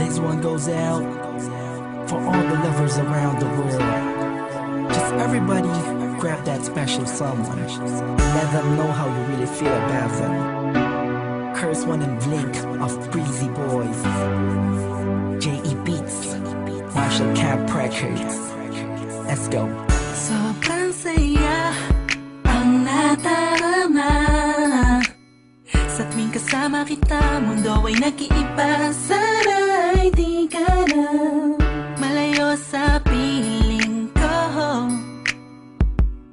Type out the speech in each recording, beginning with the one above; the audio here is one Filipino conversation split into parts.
This one goes out for all the lovers around the world. Just everybody grab that special someone. Let them know how you really feel about them. Curse One and Blink of Breezy Boys, J.E. Beats, Marshall Camp Records. Let's go. Sobrang saya ang nadarama sa tuwing kasama kita. Mundo ay nag-iiba. Sana'y di ka na malayo sa piling ko,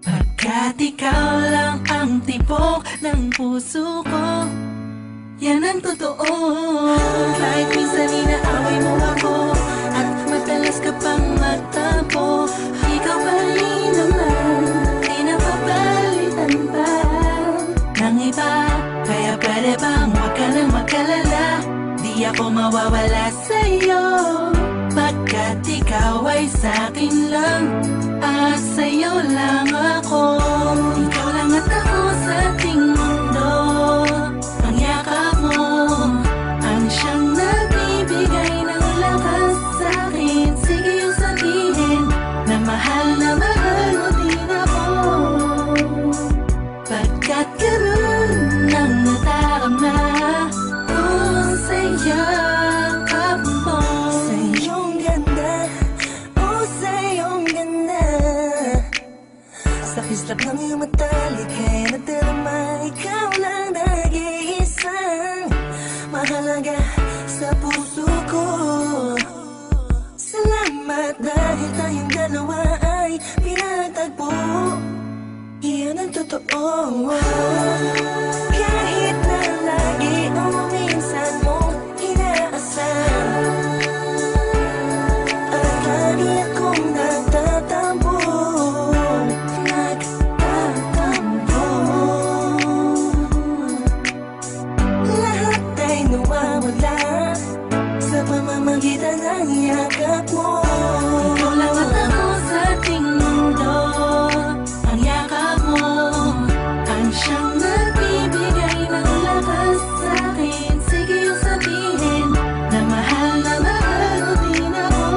pagkat ikaw lang ang tibok ng puso ko. Yan ang totoo. Kahit minsan inaaway mo ako at madalas ka pang magtampo, ikaw pa rin naman, di napapalitan pa ng iba. Kaya pwede bang huwag ka nang mag-alala, di ako mawawala sa'yo, pagkat ikaw ay sa'kin lang at sa'yo lang ako. Ikaw lang at ako sa ating mundo. Ang yakap mo ang siyang nagbibigay ng lakas sa'kin. Sige yung sabihin na mahal mo din ako, pagkat ganun ang nadarama ko sa yakap mo. Sa iyong ganda, oh sa iyong ganda, sa kislap ng iyong mata, likha'y nadarama. Ikaw lang nag-iisang mahalaga sa puso ko. Salamat dahil tayong dalawa ay pinagtagpo. Iyan ang totoo. Kahit na lagi o minsan mong inaasam, at lagi akong nagtatampo. Lahat ay nawawala sa pamamagitan ng yakap mo. Ikaw lang at ako sa ating mundo. Ang yakap mo ang siyang nagbibigay ng lakas sa'kin. Sige yung sabihin na mahal mo din ako,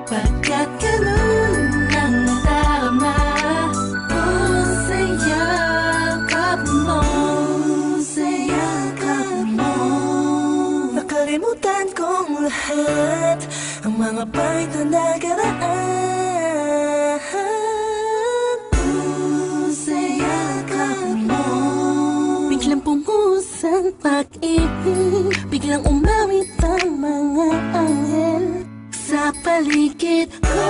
pagkat ganun ang nadarama ko sa yakap mo. Sa yakap mo, nakalimutan kong lahat ang mga pahit na nakaraan. Sa yakap mo, biglang pumuhos ang pag-ibig, biglang umawit ang mga anghel sa paligid ko.